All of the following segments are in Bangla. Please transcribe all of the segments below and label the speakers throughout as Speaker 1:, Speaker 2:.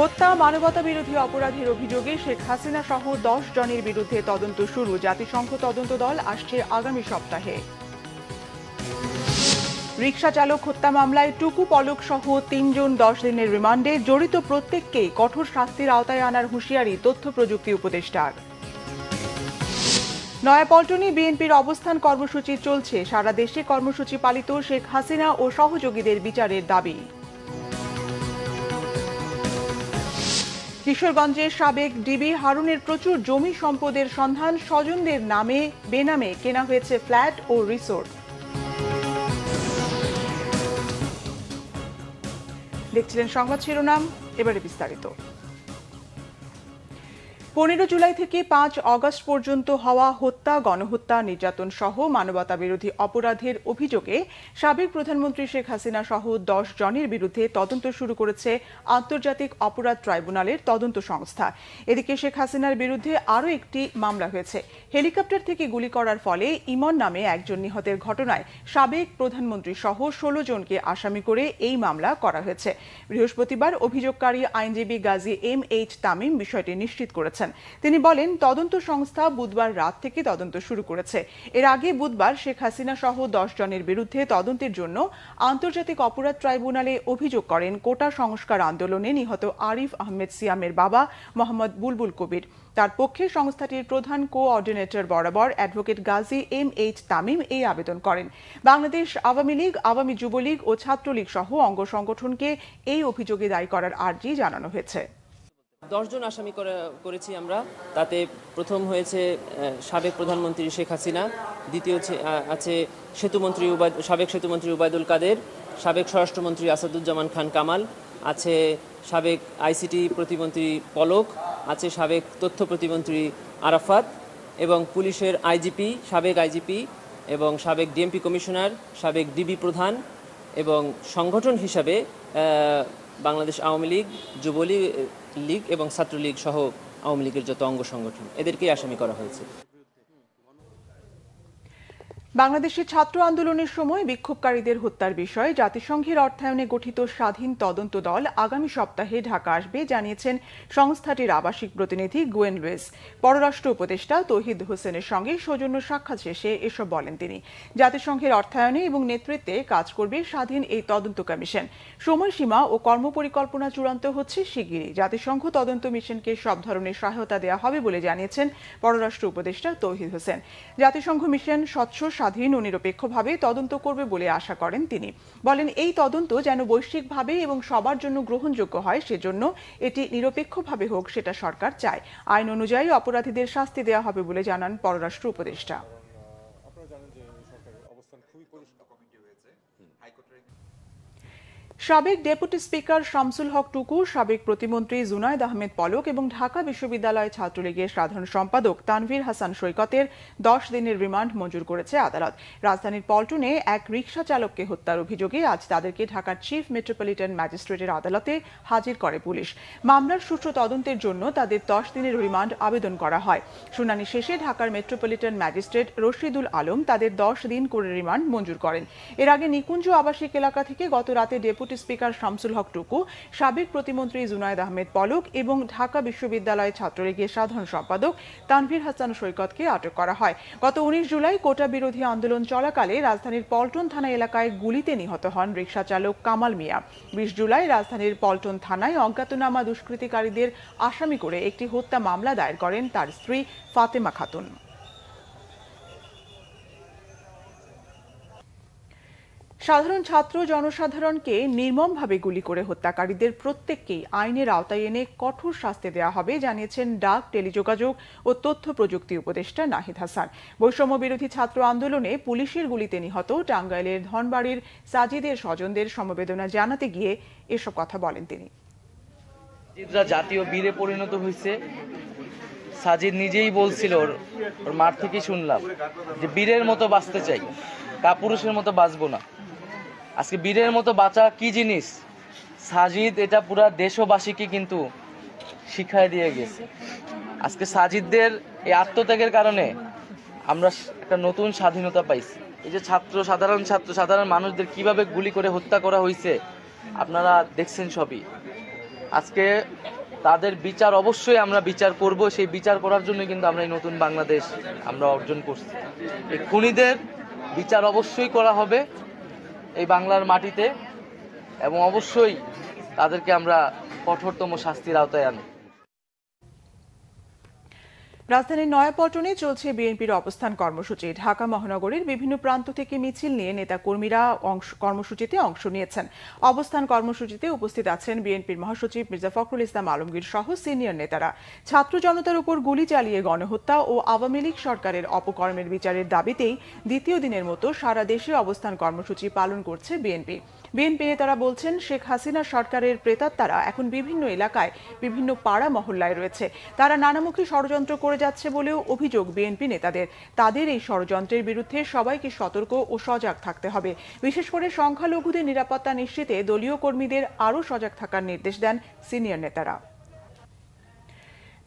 Speaker 1: হত্যা, মানবতা বিরোধী অপরাধের অভিযোগে শেখ হাসিনা সহ 10 জনের বিরুদ্ধে তদন্ত শুরু। জাতিসংঘ তদন্ত দল আসছে আগামী সপ্তাহে। রিকশা চালক হত্যা মামলায় টুকু পলক সহ 3 জন 10 দিনের রিমান্ডে। জড়িত প্রত্যেককেই কঠোর শাস্তির আওতায় আনার হুঁশিয়ারি তথ্য প্রযুক্তি উপদেষ্টার। নয়াপল্টনে বিএনপির অবস্থান কর্মসূচি চলছে। সারা দেশে কর্মসূচি পালিত। শেখ হাসিনা ও সহযোগীদের বিচারের দাবি। কিশোরগঞ্জের সাবেক ডিবি হারুনের প্রচুর জমি সম্পদের সন্ধান। স্বজনদের নামে বেনামে কেনা হয়েছে ফ্ল্যাট ও রিসোর্ট। দেখছিলেন সংবাদ শিরোনাম, এবারে বিস্তারিত। 15 জুলাই থেকে 5 আগস্ট পর্যন্ত হওয়া হত্যা, গণহত্যা, নির্যাতন সহ মানবতা বিরোধী অপরাধের অভিযোগে সাবেক প্রধানমন্ত্রী শেখ হাসিনা সহ 10 জনের বিরুদ্ধে তদন্ত শুরু করেছে আন্তর্জাতিক অপরাধ ট্রাইব্যুনালের তদন্ত সংস্থা। এদিকে শেখ হাসিনার বিরুদ্ধে আরও একটি মামলা হয়েছে। হেলিকপ্টার থেকে গুলি করার ফলে ইমন নামে একজন নিহতের ঘটনায় সাবেক প্রধানমন্ত্রী সহ 16 জনকে আসামি করে এই মামলা করা হয়েছে। বৃহস্পতিবার অভিযোগকারী আইনজীবী গাজী MH তামিম বিষয়টি নিশ্চিত করেছেন। তিনি বলেন, তদন্ত সংস্থা বুধবার রাত থেকে তদন্ত শুরু করেছে। এর আগে বুধবার শেখ হাসিনা সহ 10 জনের বিরুদ্ধে তদন্তের জন্য আন্তর্জাতিক অপরাধ ট্রাইব্যুনালে অভিযোগ করেন কোটা সংস্কার আন্দোলনে নিহত আরিফ আহমেদ সিয়ামের বাবা মোহাম্মদ বুলবুল কবির। তার পক্ষে সংস্থাটির প্রধান কোঅর্ডিনেটর বরাবর অ্যাডভোকেট গাজী MH তামিম এই আবেদন করেন। বাংলাদেশ আওয়ামী লীগ, আওয়ামী যুবলীগ ও ছাত্রলীগ সহ অঙ্গ সংগঠনকে এই অভিযোগে দায়ী করার আর্জি জানানো হয়েছে।
Speaker 2: 10 জন আসামি করেছি আমরা। তাতে প্রথম হয়েছে সাবেক প্রধানমন্ত্রী শেখ হাসিনা, দ্বিতীয় আছে সাবেক সেতুমন্ত্রী উবায়দুল কাদের, সাবেক স্বরাষ্ট্রমন্ত্রী আসাদুজ্জামান খান কামাল, আছে সাবেক ICT প্রতিমন্ত্রী পলক, আছে সাবেক তথ্য প্রতিমন্ত্রী আরাফাত এবং পুলিশের সাবেক IGP এবং সাবেক DMP কমিশনার, সাবেক DB প্রধান এবং সংগঠন হিসাবে বাংলাদেশ আওয়ামী লীগ, যুবলীগ লীগ এবং ছাত্রলীগ সহ আওয়ামী লীগের যত অঙ্গ সংগঠন, এদেরকেই আসামি করা হয়েছে।
Speaker 1: বাংলাদেশের ছাত্র আন্দোলনের সময় বিক্ষোভকারীদের হত্যার বিষয়ে জাতিসংঘের অর্থায়নে গঠিত স্বাধীন তদন্ত দল আগামী সপ্তাহে ঢাকা আসবে, জানিয়েছেন সংস্থাটির আবাসিক প্রতিনিধি গুয়েন লুইস। পররাষ্ট্র উপদেষ্টা তৌহিদ হোসেনের সঙ্গে সৌজন্য সাক্ষাৎ শেষে এসব বলেন তিনি। জাতিসংঘের অর্থায়নে এবং নেতৃত্বে কাজ করবে স্বাধীন এই তদন্ত কমিশন। সময়সীমা ও কর্মপরিকল্পনা চূড়ান্ত হচ্ছে শিগগিরই। জাতিসংঘ তদন্ত মিশনকে সব ধরনের সহায়তা দেওয়া হবে বলে জানিয়েছেন পররাষ্ট্র উপদেষ্টা তৌহিদ হোসেন। জাতিসংঘ মিশন স্বচ্ছ, স্বাধীন ও নিরপেক্ষভাবে তদন্ত করবে বলে আশা করেন তিনি। বলেন, এই তদন্ত যেন বৈশ্বিকভাবে এবং সবার জন্য গ্রহণযোগ্য হয়, সেজন্য এটি নিরপেক্ষভাবে হোক, সেটা সরকার চায়। আইন অনুযায়ী অপরাধীদের শাস্তি দেওয়া হবে বলে জানান পররাষ্ট্র উপদেষ্টা। সাবেক ডেপুটি স্পিকার শামসুল হক টুকু, সাবেক প্রতিমন্ত্রী জুনায়েদ আহমেদ পলক এবং ঢাকা বিশ্ববিদ্যালয় ছাত্রলীগের সাধারণ সম্পাদক তানভীর হাসান সৈকতের 10 দিনের রিমান্ড মঞ্জুর করেছে আদালত। রাজধানীর পল্টনে এক রিকশা চালককে হত্যার অভিযোগে আজ তাদেরকে ঢাকার চিফ মেট্রোপলিটন ম্যাজিস্ট্রেটের আদালতে হাজির করে পুলিশ। মামলার সুষ্ঠু তদন্তের জন্য তাদের 10 দিনের রিমান্ড আবেদন করা হয়। শুনানি শেষে ঢাকার মেট্রোপলিটন ম্যাজিস্ট্রেট রশিদুল আলম তাদের 10 দিন করে রিমান্ড মঞ্জুর করেন। এর আগে নিকুঞ্জ আবাসিক এলাকা থেকে গত রাতে ডেপুটি স্পিকার শামসুল হক টুকু, সাবেক প্রতিমন্ত্রী জুনায়েদ আহমেদ পলক এবং ঢাকা বিশ্ববিদ্যালয় ছাত্রলীগের সাধারণ সম্পাদক তানভীর হাসান সৈকতকে আটক করা হয়। গত 19 জুলাই কোটা বিরোধী আন্দোলন চলাকালে রাজধানীর পল্টন থানা এলাকায় গুলিতে নিহত হন রিকশা চালক কামাল মিয়া। 20 জুলাই রাজধানীর পল্টন থানায় অজ্ঞাতনামা দুষ্কৃতিকারীদের আসামি করে একটি হত্যা মামলা দায়ের করেন তার স্ত্রী ফাতেমা খাতুন। সাধারণ ছাত্র জনসাধারণকে নির্মমভাবে গুলি করে হত্যাকারীদের প্রত্যেককেই আইনের আওতায় এনে কঠোর শাস্তি দেওয়া হবে, জানিয়েছেন ডাক, টেলিযোগাযোগ ও তথ্য প্রযুক্তি উপদেষ্টা নাহিদ হাসান। বৈষম্য বিরোধী ছাত্র আন্দোলনে পুলিশের গুলিতে নিহত টাঙ্গাইলের ধনবাড়ির সাজিদের স্বজনদের সমবেদনা জানাতে গিয়ে এসব কথা বলেন তিনি।
Speaker 3: জাতীয় বীরে পরিণত হয়েছে। সাজিদ নিজেই বলছিল, ওর মার থেকেই শুনলাম যে বীরের মতো বাঁচতে চাই, কাপুরুষের মতো বাঁচবো না। আজকে বীরের মতো বাঁচা কি জিনিস, সাজিদ এটা পুরা দেশবাসীকে কিন্তু শিখায় দিয়ে গেছে। আজকে সাজিদদের এই আত্মত্যাগের কারণে আমরা একটা নতুন স্বাধীনতা পাইছি। এই যে সাধারণ মানুষদের কিভাবে গুলি করে হত্যা করা হয়েছে আপনারা দেখছেন সবই। আজকে তাদের বিচার অবশ্যই আমরা বিচার করব। সেই বিচার করার জন্য কিন্তু আমরা এই নতুন বাংলাদেশ আমরা অর্জন করছি। এই খুনিদের বিচার অবশ্যই করা হবে এই বাংলার মাটিতে, এবং অবশ্যই তাদেরকে আমরা কঠোরতম শাস্তির আওতায় আনব।
Speaker 1: রাজধানীর নয়াপল্টনে চলছে বিএনপির অবস্থান কর্মসূচি। ঢাকা মহানগরীর বিভিন্ন প্রান্ত থেকে মিছিল নিয়ে নেতাকর্মীরা কর্মসূচিতে অংশ নিয়েছেন। অবস্থান কর্মসূচিতে উপস্থিত আছেন বিএনপির মহাসচিব মির্জা ফখরুল ইসলাম আলমগীর সহ সিনিয়র নেতারা। ছাত্র জনতার উপর গুলি চালিয়ে গণহত্যা ও আওয়ামী লীগ সরকারের অপকর্মের বিচারের দাবিতেই দ্বিতীয় দিনের মতো সারা দেশে অবস্থান কর্মসূচি পালন করছে বিএনপি। বিএনপি নেতারা বলছেন, শেখ হাসিনা সরকারের প্রেতাত্মারা এখন বিভিন্ন এলাকায় বিভিন্ন পাড়া মহল্লায় রয়েছে। তারা নানামুখী ষড়যন্ত্র করে যাচ্ছে বলেও অভিযোগ বিএনপি নেতাদের। তাদের এই ষড়যন্ত্রের বিরুদ্ধে সবাইকে সতর্ক ও সজাগ থাকতে হবে। বিশেষ করে সংখ্যালঘুদের নিরাপত্তা নিশ্চিতে দলীয় কর্মীদের আরও সজাগ থাকার নির্দেশ দেন সিনিয়র নেতারা।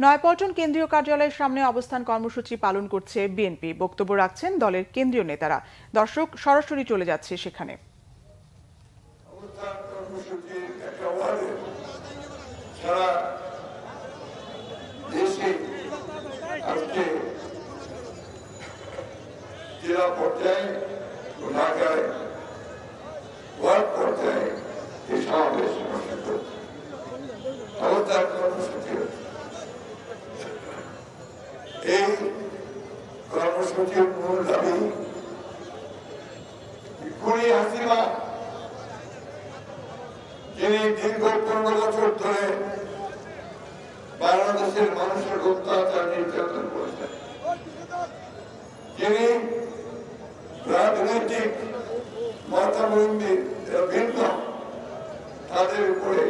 Speaker 1: নয়াপল্টন কেন্দ্রীয় কার্যালয়ের সামনে অবস্থান কর্মসূচি পালন করছে বিএনপি। বক্তব্য রাখছেন দলের কেন্দ্রীয় নেতারা। দর্শক, সরাসরি চলে যাচ্ছে সেখানে।
Speaker 4: সারা দেশে আজকে জেলা পর্যায়ে, ঢাকায় ওয়ার্ড পর্যায়ে এই সমাবেশ অনুষ্ঠিত হচ্ছে। অবস্থান কর্মসূচি এই কর্মসূচির মূল দাবি খুনি হাসিনা, যিনি দীর্ঘ 15 বছর ধরে বাংলাদেশের মানুষের অত্যাচার নির্যাতন করেছেন, যিনি রাজনৈতিক মতাবলম্বী ভিন্ন তাদের উপরে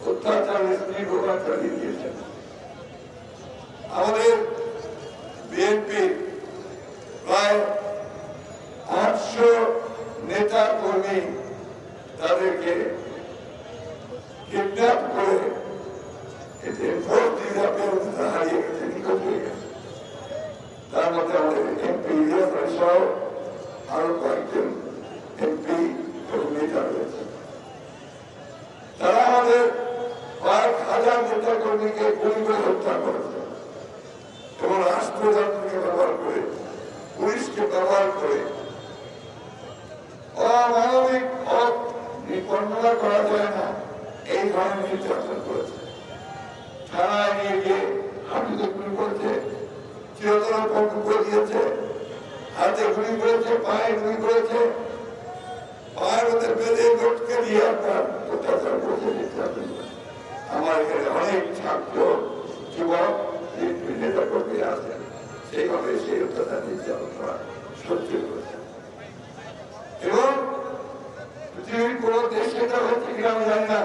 Speaker 4: অত্যাচারের নির্ভর চালিয়ে দিয়েছেন। আমাদের বিএনপি প্রায় 800 নেতা কর্মী তাদেরকে কিডন্যাপ করে ভোট দিতে হারিয়ে গেছে, নিখোঁজ হয়ে গেছে। তার মধ্যে আমাদের এমপি সহ আরো কয়েকজন এমপি এবং নেতা রয়েছে। তারা আমাদের কয়েক হাজার নেতা কর্মীকে গুলি করে হত্যা করেছে এবং রাষ্ট্রযন্ত্রকে ব্যবহার করে, পুলিশকে ব্যবহার করে অমানবিক বর্ণনা করা যায় না এই ধরনের নির্যাতন করেছে। থানায় নিয়ে গিয়ে হাতে গুলি করেছে, চিরতর পঙ্গু করে দিয়েছে, হাতে গুলি করেছে, পায়ে গুলি করেছে, পায়ের মধ্যে বেঁধে লটকে দিয়ে আপনার অত্যাচার করেছে, নির্যাতন করেছে। আমার এখানে অনেক ছাত্র যুবক নেতা কর্মী আছেন, সেইভাবে সেই অত্যাচার নির্যাতন করা সহ্য করেছে। এবং পৃথিবীর কোন দেশে এটা হচ্ছে কিনা আমি জানি না,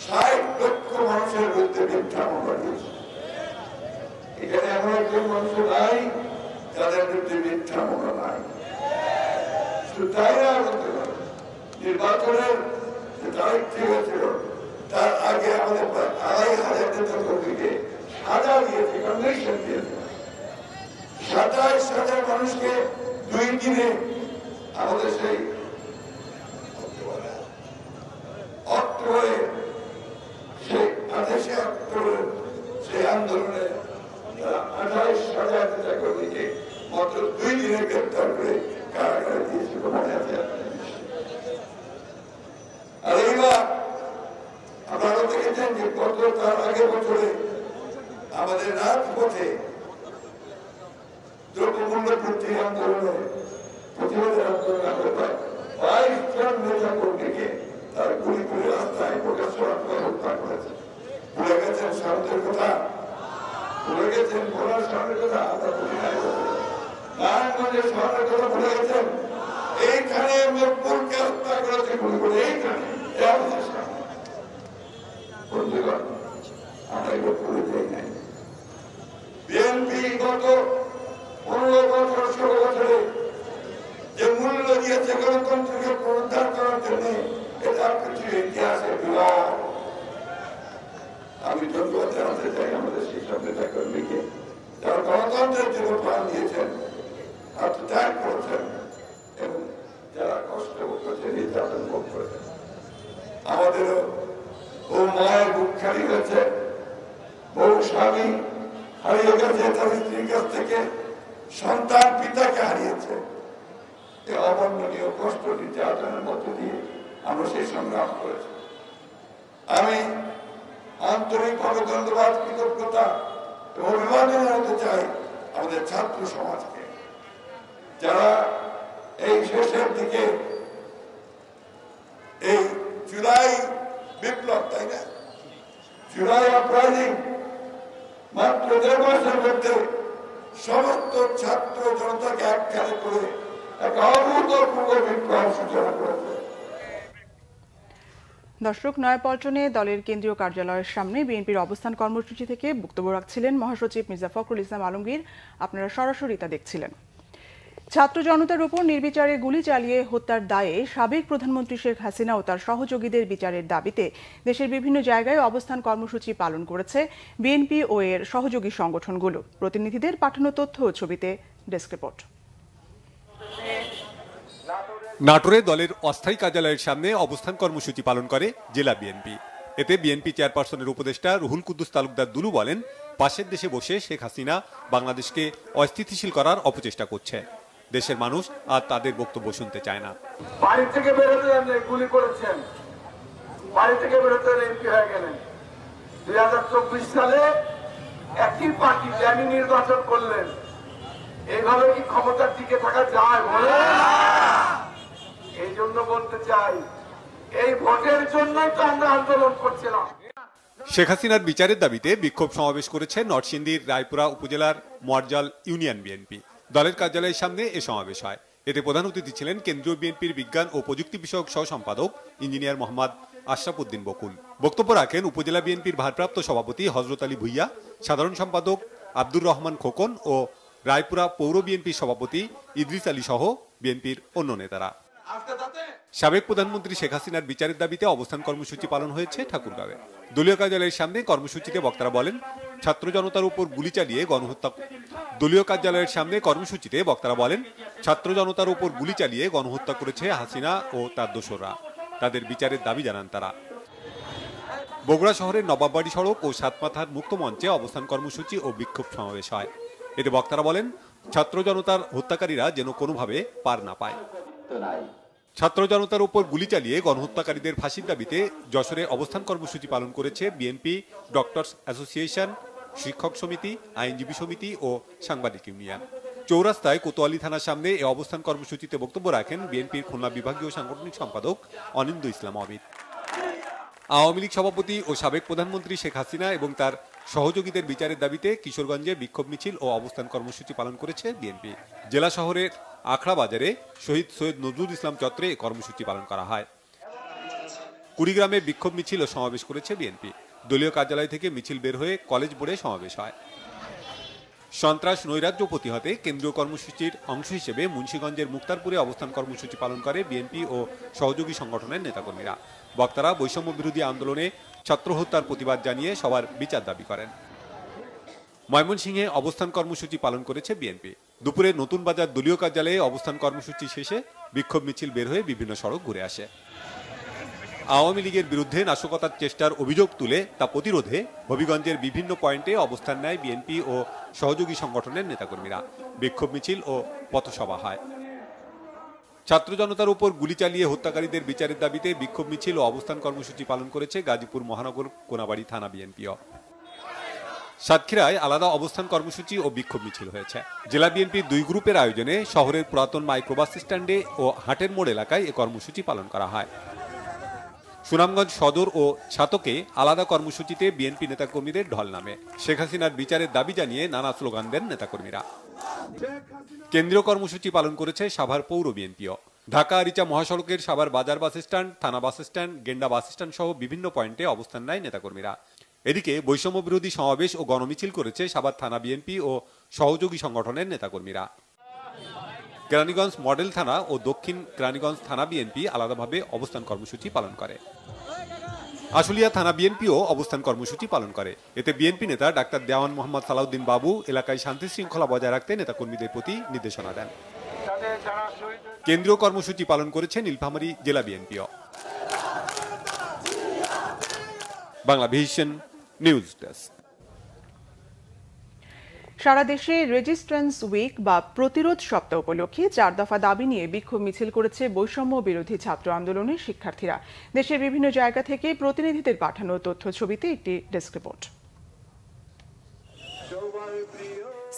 Speaker 4: 60 লক্ষ মানুষের বিরুদ্ধে মিথ্যা মামলা দিয়েছে। এখানে এমন একজন মানুষ নাই যাদের বিরুদ্ধে মিথ্যা মামলা নাই। শুধু তাই না, বলতে পারে নির্বাচনের যে তারিখ ঠিক হয়েছিল তার আগে আমাদের 2,500 নেতা কর্মীকে সাজা দিয়েছে, কনভিকশন দিয়েছে। 27,000 মানুষকে 2 দিনে আমাদের সেই অক্টোবরে সেই 28 অক্টোবর সেই আন্দোলনে 28,000 নেতা কর্মীকে মাত্র 2 দিনে গ্রেপ্তার করে কারাগারে দিয়েছিল, মনে আছে? আর এইবার আপনারা দেখেছেন যে গত তার আগের বছরে আমাদের রাজপথে দ্রব্যমূল্য বৃদ্ধি আন্দোলনে, প্রতিবাদের আন্দোলনে আমরা প্রায় 22 জন নেতা কর্মীকে তার গুলি করে রাস্তায় প্রকাশ্যে হত্যা করেছে। ভুলে গেছেন সামনের কথা, ভুলে গেছেন ভোলার সামনের কথা, আমরা ভুলি নাই। নারায়ণগঞ্জের শহরের কথা ভুলে গেছেন। এইখানে মকবুলকে হত্যা করেছে গুলি করে, এইখানে আমাদের সামনে। বন্ধুগণ, আমরা এগুলো ভুলে যাই নাই। বিএনপি গত 15 বছর 16 বছরে যে মূল্য দিয়েছে গণতন্ত্রকে পুনরুদ্ধার করার জন্য, এটা পৃথিবীর ইতিহাসে বিরাট। আমি ধন্যবাদ জানাতে চাই আমাদের শিক্ষক নেতা কর্মীকে, যারা গণতন্ত্রের জন্য প্রাণ দিয়েছেন, আত্মত্যাগ করেছেন এবং যারা কষ্ট ভোগ করেছেন, নির্যাতন ভোগ করেছেন। আমাদেরও বহু মায়ের বুক খালি গেছে, বহু স্বামী হারিয়ে গেছে, তার স্ত্রীর কাছ থেকে সন্তান পিতাকে হারিয়েছে। এই অবর্ণনীয় কষ্ট নির্যাতনের মধ্য দিয়ে আমরা সেই সংগ্রাম করেছি। আমি আন্তরিকভাবে ধন্যবাদ, কৃতজ্ঞতা এবং অভিবাদন জানাতে চাই আমাদের ছাত্র সমাজকে, যারা এই শেষের দিকে এই জুলাই বিপ্লব, তাই না, জুলাই আপরাইজিং মাত্র 1.5 মাসের মধ্যে সমস্ত ছাত্র জনতাকে একখানে করে এক অভূতপূর্ব বিপ্লব সূচনা করেছে।
Speaker 1: দর্শক, নয়াপল্টনে দলের কেন্দ্রীয় কার্যালয়ের সামনে বিএনপির অবস্থান কর্মসূচি থেকে বক্তব্য রাখছিলেন মহাসচিব মির্জা ফখরুল ইসলাম আলমগীর। আপনারা সরাসরি তা দেখছিলেন। ছাত্র জনতার উপর নির্বিচারে গুলি চালিয়ে হত্যার দায়ে সাবেক প্রধানমন্ত্রী শেখ হাসিনা ও তার সহযোগীদের বিচারের দাবিতে দেশের বিভিন্ন জায়গায় অবস্থান কর্মসূচি পালন করেছে বিএনপি ও এর সহযোগী সংগঠনগুলো। প্রতিনিধিদের পাঠানো তথ্য ও ছবিতে ডেস্ক রিপোর্ট।
Speaker 5: নাটোরে দলের অস্থায়ী কার্যালয়ের সামনে অবস্থান কর্মসূচি পালন করে জেলা বিএনপি। এতে বিএনপি চেয়ারপারসনের উপদেষ্টা রুহুল কুদ্দুস তালুকদার দুলু বলেন, পাশের দেশে বসে শেখ হাসিনা বাংলাদেশকে অস্থিতিশীল করার অপচেষ্টা করছে। দেশের মানুষ আর তাদের বক্তব্য শুনতে চায় না।
Speaker 6: বাড়ি থেকে বেরোতে গুলি করেছেন, বাড়ি থেকে বেরোতে এমপি হয়ে গেলেন। 2024 সালে একই পার্টি জানি নির্বাচন করলেন। এইভাবে কি ক্ষমতার টিকে থাকা যায় বলে? এই জন্য বলতে চাই, এই ভোটের জন্যই তো আমরা আন্দোলন করছিলাম।
Speaker 5: শেখ হাসিনার বিচারের দাবিতে বিক্ষোভ সমাবেশ করেছে নরসিংদীর রায়পুরা উপজেলার মরজাল ইউনিয়ন বিএনপি। দলের কার্যালয়ের সামনে এ সমাবেশ হয়। এতে প্রধান অতিথি ছিলেন কেন্দ্রীয় বিএনপির বিজ্ঞান ও প্রযুক্তি বিষয়ক সহ সম্পাদক ইঞ্জিনিয়ার মোহাম্মদ আশরাফ উদ্দিন বকুল। বক্তব্য রাখেন উপজেলা বিএনপির ভারপ্রাপ্ত সভাপতি হযরত আলী ভুইয়া, সাধারণ সম্পাদক আব্দুর রহমান খোকন ও রায়পুরা পৌর বিএনপির সভাপতি ইদ্রিস আলী সহ বিএনপির অন্য নেতারা। সাবেক প্রধানমন্ত্রী শেখ হাসিনার বিচারের দাবিতে অবস্থান কর্মসূচি পালন হয়েছে ঠাকুরগাঁওয়ে। দলীয় কার্যালয়ের সামনে কর্মসূচিতে বক্তারা বলেন, ছাত্র জনতার উপর গুলি চালিয়ে গণহত্যা। দলীয় কার্যালয়ের সামনে কর্মসূচিতে বক্তারা বলেন, ছাত্র জনতার উপর গুলি চালিয়ে গণহত্যা করেছে হাসিনা ও তার দোসররা। তাদের বিচারের দাবি জানান তারা। বগুড়া শহরের নবাববাড়ি সড়ক ও সাতমাথার মুক্ত মঞ্চে অবস্থান কর্মসূচি ও বিক্ষোভ সমাবেশ হয়। এতে বক্তারা বলেন, ছাত্র জনতার হত্যাকারীরা যেন কোনোভাবে পার না পায়। ছাত্র জনতার উপর গুলি চালিয়ে গণহত্যাকারীদের ফাঁসির দাবিতে যশোরে অবস্থান কর্মসূচি পালন করেছে বিএনপি, ডক্টরস অ্যাসোসিয়েশন, শিক্ষক সমিতি, আইনজীবী সমিতি ও সাংবাদিক ইউনিয়ন। চৌরাস্তায় কোতোয়ালি থানার সামনে এ অবস্থান কর্মসূচিতে বক্তব্য রাখেন বিএনপির খুলনা বিভাগীয় সাংগঠনিক সম্পাদক অনিন্দ্য ইসলাম অমিত। আওয়ামী লীগ সভাপতি ও সাবেক প্রধানমন্ত্রী শেখ হাসিনা এবং তার সহযোগীদের বিচারের দাবিতে কিশোরগঞ্জে বিক্ষোভ মিছিল ও অবস্থান কর্মসূচি পালন করেছে বিএনপি। জেলা শহরের আখড়া বাজারে শহীদ সৈয়দ নজরুল ইসলাম চত্বরে এই কর্মসূচি পালন করা হয়। কুড়িগ্রামে বিক্ষোভ মিছিল ও সমাবেশ করেছে বিএনপি। দলীয় কার্যালয় থেকে মিছিল বের হয়ে কলেজ বোর্ডে সমাবেশ হয়। সন্ত্রাস নৈরাজ্য প্রতিহতে কেন্দ্রীয় কর্মসূচির অংশ হিসেবে মুন্সিগঞ্জের মুক্তারপুরে অবস্থান কর্মসূচি পালন করে বিএনপি ও সহযোগী সংগঠনের নেতাকর্মীরা। বক্তারা বৈষম্য বিরোধী আন্দোলনে ছাত্র হত্যার প্রতিবাদ জানিয়ে সবার বিচার দাবি করেন। ময়মনসিংহে অবস্থান কর্মসূচি পালন করেছে বিএনপি। দুপুরে নতুন বাজার দলীয় কার্যালয়ে অবস্থান কর্মসূচি শেষে বিক্ষোভ মিছিল বের হয়ে বিভিন্ন সড়ক ঘুরে আসে। আওয়ামী লীগের বিরুদ্ধে নাশকতার চেষ্টার অভিযোগ তুলে তা প্রতিরোধে হবিগঞ্জের বিভিন্ন পয়েন্টে অবস্থান নেয় বিএনপি ও সহযোগী সংগঠনের নেতাকর্মীরা। বিক্ষোভ মিছিল ও পথসভা হয়। ছাত্র জনতার উপর গুলি চালিয়ে হত্যাকারীদের বিচারের দাবিতে বিক্ষোভ মিছিল ও অবস্থান কর্মসূচি পালন করেছে গাজীপুর মহানগর কোনাবাড়ি থানা বিএনপিও। সাতক্ষীরায় আলাদা অবস্থান কর্মসূচি ও বিক্ষোভ মিছিল হয়েছে। জেলা বিএনপির 2 গ্রুপের আয়োজনে শহরের পুরাতন মাইক্রোবাস স্ট্যান্ডে ও হাটের মোড় এলাকায় এ কর্মসূচি পালন করা হয়। সুনামগঞ্জ সদর ও ছাতকে আলাদা কর্মসূচিতে বিএনপি নেতাকর্মীদের ঢল নামে। শেখ হাসিনার বিচারের দাবি জানিয়ে নানা স্লোগান দেন নেতাকর্মীরা। কেন্দ্রীয় কর্মসূচি পালন করেছে সাভার পৌর বিএনপিও। ঢাকা আরিচা মহাসড়কের সাভার বাজার বাস স্ট্যান্ড, থানা বাস স্ট্যান্ড, গেন্ডা বাস স্ট্যান্ড সহ বিভিন্ন পয়েন্টে অবস্থান নেয় নেতাকর্মীরা। এদিকে বৈষম্য বিরোধী সমাবেশ ও গণমিছিল করেছে সাভার থানা বিএনপি ও সহযোগী সংগঠনের নেতাকর্মীরা। কেরানীগঞ্জ মডেল থানা ও দক্ষিণ কেরানীগঞ্জ থানা বিএনপি আলাদাভাবে অবস্থান কর্মসূচি পালন করে। আশুলিয়া থানা বিএনপিও অবস্থান কর্মসূচি পালন করে। এতে বিএনপি নেতা ডাক্তার দেওয়ান মোহাম্মদ সালাউদ্দিন বাবু এলাকায় শান্তি শৃঙ্খলা বজায় রাখতে নেতাকর্মীদের প্রতি নির্দেশনা দেন। কেন্দ্রীয় কর্মসূচি পালন করেছে নীলফামারী জেলা বিএনপিও। Banglavision news desk.
Speaker 1: সারা দেশে রেজিস্ট্যান্স উইক বা প্রতিরোধ সপ্তাহ উপলক্ষে 4 দফা দাবি নিয়ে বিক্ষোভ মিছিল করেছে বৈষম্য বিরোধী ছাত্র আন্দোলনের শিক্ষার্থীরা। দেশের বিভিন্ন জায়গা থেকে প্রতিনিধিদের পাঠানো তথ্য ছবিতে একটি ডেস্ক রিপোর্ট।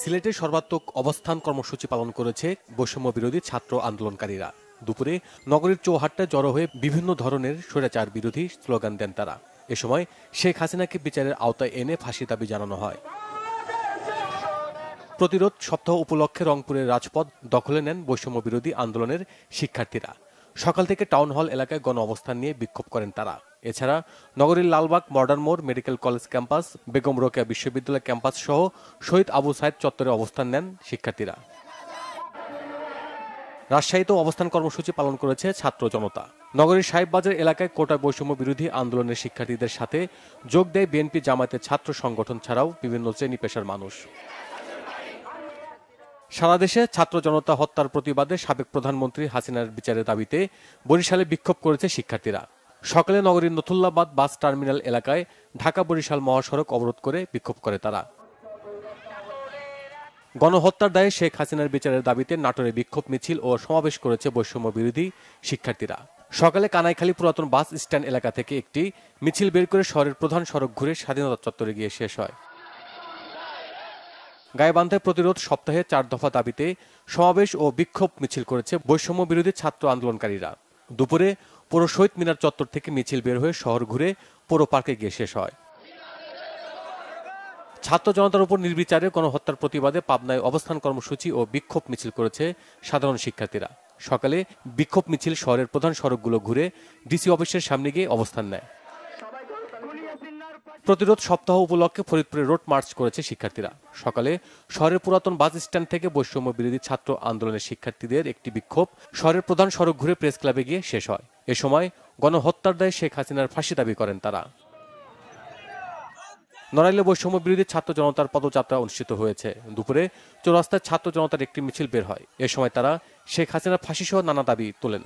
Speaker 7: সিলেটে সর্বাত্মক অবস্থান কর্মসূচি পালন করেছে বৈষম্য বিরোধী ছাত্র আন্দোলনকারীরা। দুপুরে নগরীর চৌহাট্টায় জড়ো হয়ে বিভিন্ন ধরনের স্বৈরাচার বিরোধী স্লোগান দেন তারা। এ সময় শেখ হাসিনাকে বিচারের আওতায় এনে ফাঁসি দাবি জানানো হয়। প্রতিরোধ সপ্তাহ উপলক্ষে রংপুরের রাজপথ দখলে নেন বৈষম্য বিরোধী আন্দোলনের শিক্ষার্থীরা। সকাল থেকে টাউন হল এলাকায় গণ অবস্থান নিয়ে বিক্ষোভ করেন তারা। এছাড়া নগরীর লালবাগ, মডার্ন মোড়, medical college campus, Begum Rokeya বিশ্ববিদ্যালয় ক্যাম্পাস সহ শহীদ আবু সাইদ চত্বরে অবস্থান নেন শিক্ষার্থীরা। রাজশাহীতেও অবস্থান কর্মসূচি পালন করেছে ছাত্র জনতা। নগরীর সাহেববাজার এলাকায় কোটা বৈষম্য বিরোধী আন্দোলনের শিক্ষার্থীদের সাথে যোগ দেয় বিএনপি জামায়াতের ছাত্র সংগঠন ছাড়াও বিভিন্ন শ্রেণী পেশার মানুষ। সারা দেশে ছাত্র জনতা হত্যার প্রতিবাদে সাবেক প্রধানমন্ত্রী হাসিনার বিচারের দাবিতে বরিশালে বিক্ষোভ করেছে শিক্ষার্থীরা। সকালে নগরীর নথুল্লাবাদ বাস টার্মিনাল এলাকায় ঢাকা বরিশাল মহাসড়ক অবরোধ করে বিক্ষোভ করে তারা। গণহত্যার দায়ে শেখ হাসিনার বিচারের দাবিতে নাটোরে বিক্ষোভ মিছিল ও সমাবেশ করেছে বৈষম্য বিরোধী শিক্ষার্থীরা। সকালে কানাইখালী পুরাতন বাস স্ট্যান্ড এলাকা থেকে একটি মিছিল বের করে শহরের প্রধান সড়ক ঘুরে স্বাধীনতা চত্বরে গিয়ে শেষ হয়। গাইবান্ধায় প্রতিরোধ সপ্তাহে 4 দফা দাবিতে সমাবেশ ও বিক্ষোভ মিছিল করেছে বৈষম্য বিরোধী ছাত্র আন্দোলনকারীরা। দুপুরে পৌর শহীদ মিনার চত্বর থেকে মিছিল বের হয়ে শহর ঘুরে পৌর পার্কে গিয়ে শেষ হয়। ছাত্র জনতার উপর নির্বিচারে গণহত্যার প্রতিবাদে পাবনায় অবস্থান কর্মসূচি ও বিক্ষোভ মিছিল করেছে সাধারণ শিক্ষার্থীরা। সকালে বিক্ষোভ মিছিল শহরের প্রধান সড়কগুলো ঘুরে ডিসি অফিসের সামনে গিয়ে অবস্থান নেয়। প্রতিরোধ সপ্তাহ উপলক্ষে ফরিদপুরে রোড মার্চ করেছে শিক্ষার্থীরা। সকালে শহরের পুরাতন বাস স্ট্যান্ড থেকে বৈষম্য বিরোধী ছাত্র আন্দোলনের শিক্ষার্থীদের একটি বিক্ষোভ শহরের প্রধান সড়ক ঘুরে প্রেস ক্লাবে গিয়ে শেষ হয়। এ সময় গণহত্যার দায়ে শেখ হাসিনার ফাঁসি দাবি করেন তারা। নড়াইলে বৈষম্য বিরোধী ছাত্র জনতার পদযাত্রা অনুষ্ঠিত হয়েছে। দুপুরে চৌরাস্তায় ছাত্র জনতার একটি মিছিল বের হয়। এ সময় তারা শেখ হাসিনার ফাঁসি সহ নানা দাবি তোলেন।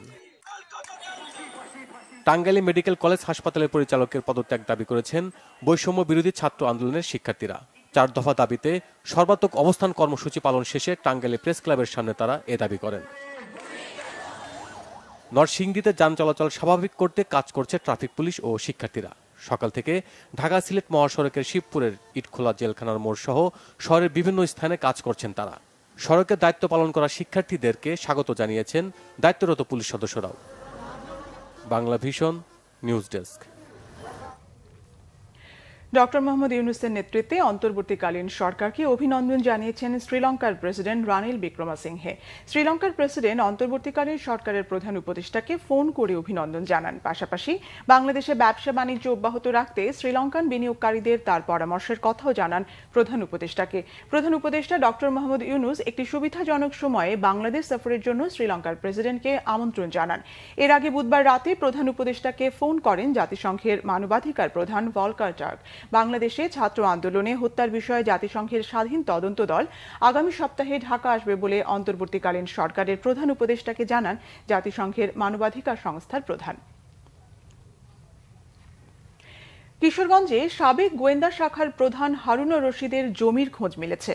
Speaker 7: টাঙ্গাইলে মেডিকেল কলেজ হাসপাতালের পরিচালকের পদত্যাগ দাবি করেছেন বৈষম্য বিরোধী ছাত্র আন্দোলনের শিক্ষার্থীরা। 4 দফা দাবিতে সর্বাত্মক অবস্থান কর্মসূচি পালন শেষে টাঙ্গাইলে প্রেস ক্লাবের সামনে তারা এ দাবি করেন। নরসিংদীতে যান চলাচল স্বাভাবিক করতে কাজ করছে ট্রাফিক পুলিশ ও শিক্ষার্থীরা। সকাল থেকে ঢাকা সিলেট মহাসড়কের শিবপুরের ইটখোলা জেলখানার মোড় সহ শহরের বিভিন্ন স্থানে কাজ করছেন তারা। সড়কে দায়িত্ব পালন করা শিক্ষার্থীদেরকে স্বাগত জানিয়েছেন দায়িত্বরত পুলিশ সদস্যরাও। Banglavision news desk.
Speaker 1: Doctor Mohammad ইউনূসের নেতৃত্বে অন্তর্বর্তীকালীন সরকারকে অভিনন্দন জানিয়েছেন শ্রীলঙ্কার প্রেসিডেন্ট রানিল বিক্রমাসিংহে। শ্রীলঙ্কার প্রেসিডেন্ট অন্তর্বর্তীকালীন সরকারের প্রধান উপদেষ্টাকে ফোন করে অভিনন্দন জানান। পাশাপাশি বাংলাদেশে ব্যবসা বাণিজ্য অব্যাহত রাখতে শ্রীলঙ্কান বিনিয়োগকারীদের তার পরামর্শের কথাও জানান প্রধান উপদেষ্টাকে। প্রধান উপদেষ্টা ডক্টর মোহাম্মদ ইউনূস একটি সুবিধাজনক সময়ে বাংলাদেশ সফরের জন্য শ্রীলঙ্কার প্রেসিডেন্টকে আমন্ত্রণ জানান। এর আগে বুধবার রাতে প্রধান উপদেষ্টাকে ফোন করেন জাতিসংঘের মানবাধিকার প্রধান ভলকার টার্ক। বাংলাদেশে ছাত্র আন্দোলনে হত্যার বিষয়ে জাতিসংঘের স্বাধীন তদন্ত দল আগামী সপ্তাহে ঢাকা আসবে বলে অন্তর্বর্তীকালীন সরকারের প্রধান উপদেষ্টাকে জানান জাতিসংঘের মানবাধিকার সংস্থার প্রধান। কিশোরগঞ্জে সাবেক গোয়েন্দা শাখার প্রধান হারুনুর রশিদের জমির খোঁজ মিলেছে।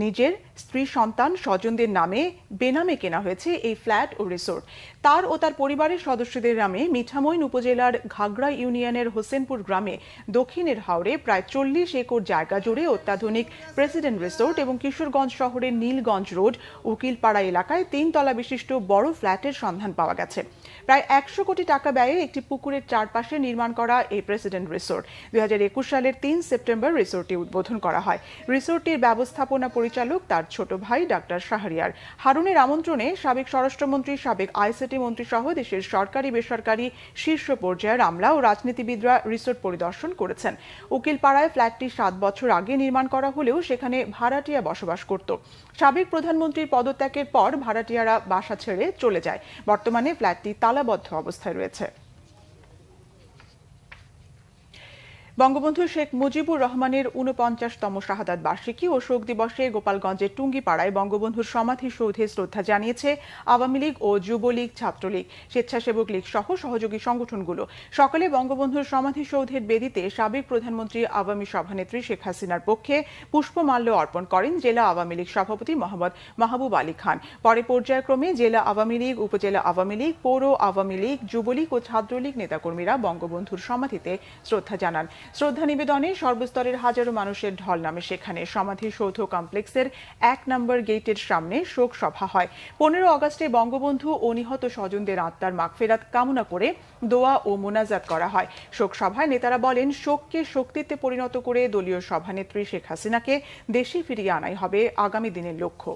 Speaker 1: নিজের স্ত্রী সন্তান স্বজনদের নামে বেনামে কেনা হয়েছে এই ফ্ল্যাট ও রিসোর্ট। তার ও তার পরিবারের সদস্যদের নামে মিঠামইন উপজেলার ঘাগড়া ইউনিয়নের হোসেনপুর গ্রামে দক্ষিণের হাওরে প্রায় 40 একর জায়গা জুড়ে অত্যাধুনিক প্রেসিডেন্ট রিসোর্ট এবং কিশোরগঞ্জ শহরের নীলগঞ্জ রোড উকিলপাড়া এলাকায় 3 তলা বিশিষ্ট বড় ফ্ল্যাটের সন্ধান পাওয়া গেছে। প্রায় 100 কোটি টাকা ব্যয়ে একটি পুকুরের চারপাশে নির্মাণ করা এই প্রেসিডেন্ট রিসোর্ট 2021 সালের 3 সেপ্টেম্বর রিসোর্টটি উদ্বোধন করা হয়। রিসোর্টটির ব্যবস্থাপনা পরিচালক তার ছোট ভাই ডাক্তার শাহরিয়ার। হারুনের আমন্ত্রণে সাবেক স্বরাষ্ট্রমন্ত্রী, সাবেক আইসিটি মন্ত্রী সহ দেশের সরকারি বেসরকারি শীর্ষ পর্যায়ের আমলা ও রাজনীতিবিদরা রিসোর্ট পরিদর্শন করেছেন। উকিলপাড়ায় ফ্ল্যাটটি 7 বছর আগে নির্মাণ করা হলেও সেখানে ভাড়াটিয়া বসবাস করত। সাবেক প্রধানমন্ত্রীর পদত্যাগের পর ভাড়াটিয়ারা বাসা ছেড়ে চলে যায়। বর্তমানে ফ্ল্যাটটি তালাবদ্ধ অবস্থায় রয়েছে। বঙ্গবন্ধু শেখ মুজিবুর রহমানের ৪৯তম শাহাদাত বার্ষিকী ও শোক দিবসে গোপালগঞ্জের টুঙ্গিপাড়ায় বঙ্গবন্ধুর সমাধিসৌধে শ্রদ্ধা জানিয়েছে আওয়ামী লীগ ও যুবলীগ, ছাত্রলীগ, স্বেচ্ছাসেবক লীগ সহ সহযোগী সংগঠনগুলো। সকালে বঙ্গবন্ধুর সমাধিসৌধের বেদিতে সাবেক প্রধানমন্ত্রী আওয়ামী সভানেত্রী শেখ হাসিনার পক্ষে পুষ্পমাল্য অর্পণ করেন জেলা আওয়ামী লীগ সভাপতি মোহাম্মদ মাহবুব আলী খান। পরে পর্যায়ক্রমে জেলা আওয়ামী লীগ, উপজেলা আওয়ামী লীগ, পৌর আওয়ামী লীগ, যুবলীগ ও ছাত্রলীগ নেতাকর্মীরা বঙ্গবন্ধুর সমাধিতে শ্রদ্ধা জানান। শ্রদ্ধা নিবেদনে সর্বস্তরের হাজারো মানুষের ঢল নামে সেখানে। সমাধিসৌধ কমপ্লেক্সের ১ নম্বর গেটের সামনে শোক সভা হয়। ১৫ আগস্টে বঙ্গবন্ধু ও নিহত স্বজনদের আত্মার মাগফিরাত কামনা করে দোয়া ও মোনাজাত করা হয়। শোক সভায় নেতারা বলেন, শোককে শক্তিতে পরিণত করে দলীয় সভানেত্রী শেখ হাসিনাকে দেশে ফিরিয়ে আনাই হবে আগামী দিনের লক্ষ্য।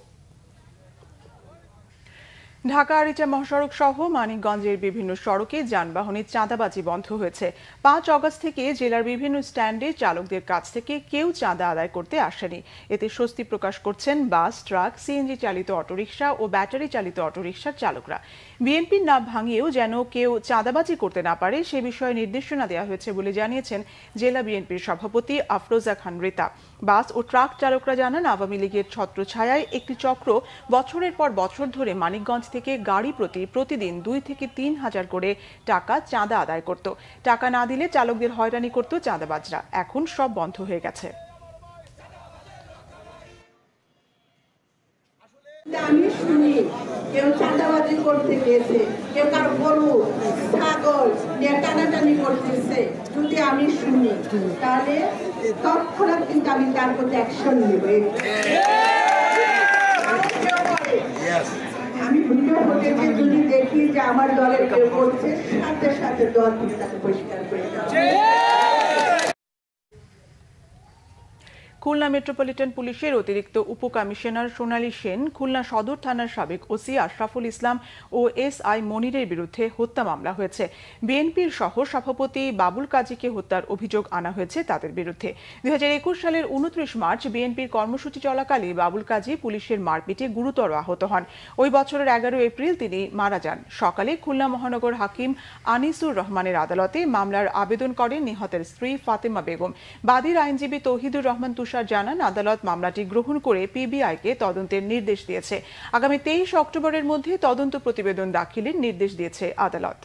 Speaker 1: ঢাকা আরিচা মহাসড়ক সহ মানিকগঞ্জের বিভিন্ন সড়কে যানবাহনের চাঁদাবাজি বন্ধ হয়েছে। ৫ আগস্ট থেকে জেলার বিভিন্ন স্ট্যান্ডে চালকদের কাছ থেকে কেউ চাঁদা আদায় করতে আসেনি। এতে স্বস্তি প্রকাশ করছেন বাস, ট্রাক, সিএনজি চালিত অটোরিকশা ও ব্যাটারি চালিত অটোরিকশার চালকরা। বিএনপির নাম ভাঙিয়েও যেন কেউ চাঁদাবাজি করতে না পারে সে বিষয়ে নির্দেশনা দেওয়া হয়েছে বলে জানিয়েছেন জেলা বিএনপির সভাপতি আফরোজা খান রিতা। বাস ও ট্রাক চালকরা জানান, আওয়ামী লীগের ছত্রছায়ায় একটি চক্র বছরের পর বছর ধরে মানিকগঞ্জ থেকে গাড়ি প্রতিদিন ২ থেকে ৩ হাজার করে টাকা চাঁদা আদায় করত। টাকা না দিলে চালকদের হয়রানি করত চাঁদাবাজরা। এখন সব বন্ধ হয়ে গেছে।
Speaker 8: আমি শুনি কেউ চাঁদাবাজি করতে গেছে, কেউ কারো গরু, ছাগল নিয়ে টানাটানি করতেছে। যদি আমি শুনি তাহলে তৎক্ষণাৎ কিন্তু আমি তার প্রতি অ্যাকশন নেব। আমি ভিডিও ফুটেজে যদি দেখি যে আমার দলের কেউ করছে, সাথে সাথে দল থেকে তাকে পরিষ্কার করে দেওয়া।
Speaker 1: খুলনা মেট্রোপলিটন পুলিশের অতিরিক্ত উপকমিশনার সোনালী সেন, খুলনা সদর থানার সাবেক ওসি আশরাফুল ইসলাম ও এসআই মনিরের বিরুদ্ধে হত্যা মামলা হয়েছে। বিএনপির সহ সভাপতি বাবুল কাজীকে হত্যার অভিযোগ আনা হয়েছে তাদের বিরুদ্ধে। ২০২১ সালের ২৯ মার্চ বিএনপির কর্মসূচি চলাকালে বাবুল কাজী পুলিশের মারপিটে গুরুতর আহত হন। ওই বছরের ১১ এপ্রিল তিনি মারা যান। সকালে খুলনা মহানগর হাকিম আনিসুর রহমানের আদালতে মামলার আবেদন করেন নিহতের স্ত্রী ফাতেমা বেগম। বাদীর আইনজীবী তৌহিদুর রহমান জানান, আদালত মামলাটি গ্রহণ করে পিবিআইকে তদন্তের নির্দেশ দিয়েছে। আগামী ২৩ অক্টোবরের মধ্যে তদন্ত প্রতিবেদন দাখিলের নির্দেশ দিয়েছে আদালত।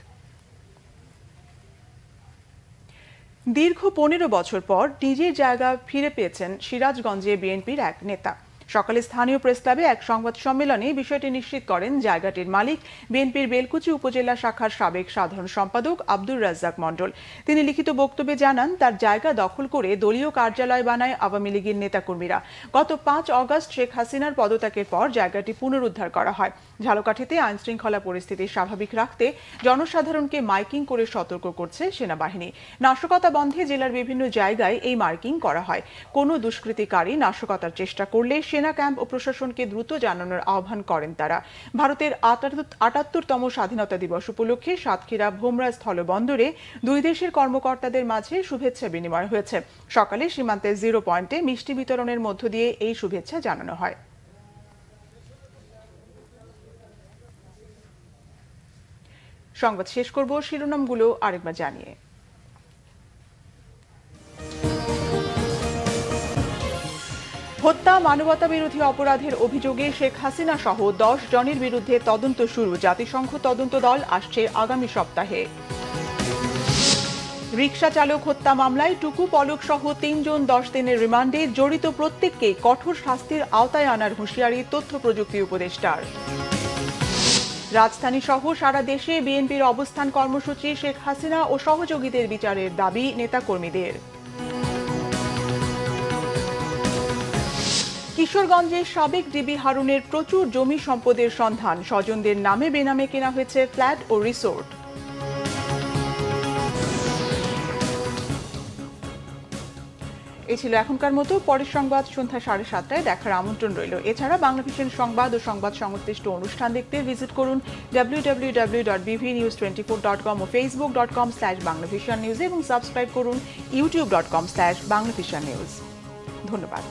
Speaker 1: দীর্ঘ ১৫ বছর পর নিজের জায়গা ফিরে পেয়েছেন সিরাজগঞ্জে বিএনপির এক নেতা। সকালে স্থানীয় প্রেস ক্লাবে এক সংবাদ সম্মেলনে বিষয়টি নিশ্চিত করেন জায়গাটির মালিক বিএনপির বেলকুচি উপজেলা শাখার সাবেক সাধারণ সম্পাদক আব্দুর রাজ্জাক মণ্ডল। তিনি লিখিত বক্তব্যে জানান, তার জায়গা দখল করে দলীয় কার্যালয় বানায় আওয়ামী লীগের নেতাকর্মীরা। গত ৫ আগস্ট শেখ হাসিনার পদত্যাগের পর জায়গাটি পুনরুদ্ধার করা হয়। ঝালকাঠিতে আইনশৃঙ্খলা পরিস্থিতি স্বাভাবিক রাখতে জনসাধারণকে মাইকিং করে সতর্ক করছে সেনাবাহিনী। নাশকতা বন্ধে জেলার বিভিন্ন জায়গায় এই মাইকিং করা হয়। কোনো দুষ্কৃতিকারী নাশকতার চেষ্টা করলে সেনা ক্যাম্প ও প্রশাসনকে দ্রুত জানানোর আহ্বান করেন তারা। ভারতের ৭৮তম স্বাধীনতা দিবস উপলক্ষে সাতক্ষীরা ভোমরা স্থলবন্দরে দুই দেশের কর্মকর্তাদের মাঝে শুভেচ্ছা বিনিময় হয়েছে। সকালে সীমান্তের 0 পয়েন্টে মিষ্টি বিতরণের মধ্য দিয়ে এই শুভেচ্ছা জানানো হয়। সংবাদ শেষ করব শিরোনামগুলো আরেকবার জানিয়ে। হত্যা, মানবতা বিরোধী অপরাধের অভিযোগে শেখ হাসিনা সহ 10 জনের বিরুদ্ধে তদন্ত শুরু। জাতিসংঘ তদন্ত দল আসছে আগামী সপ্তাহে। রিকশা চালক হত্যা মামলায় টুকু পলক সহ 3 জন 10 দিনের রিমান্ডে। জড়িত প্রত্যেককে কঠোর শাস্তির আওতায় আনার হুঁশিয়ারি তথ্য প্রযুক্তি উপদেষ্টার। রাজধানী সহ সারা দেশে বিএনপির অবস্থান কর্মসূচি। শেখ হাসিনা ও সহযোগীদের বিচারের দাবি নেতাকর্মীদের। কিশোরগঞ্জের সাবেক ডিবি হারুনের প্রচুর জমি সম্পদের সন্ধান। স্বজনদের নামে বেনামে কেনা হয়েছে ফ্ল্যাট ও রিসোর্ট। এই ছিল এখনকার মতো। পরের সংবাদ সন্ধ্যা 7:30টায় দেখার আমন্ত্রণ রইল। এছাড়া বাংলাভিশন সংবাদ ও সংবাদ সংশ্লিষ্ট অনুষ্ঠান দেখতে ভিজিট করুন www.bvnews24.com ও facebook.com/banglavishannews এবং সাবস্ক্রাইব করুন youtube.com/banglavishannews। ধন্যবাদ।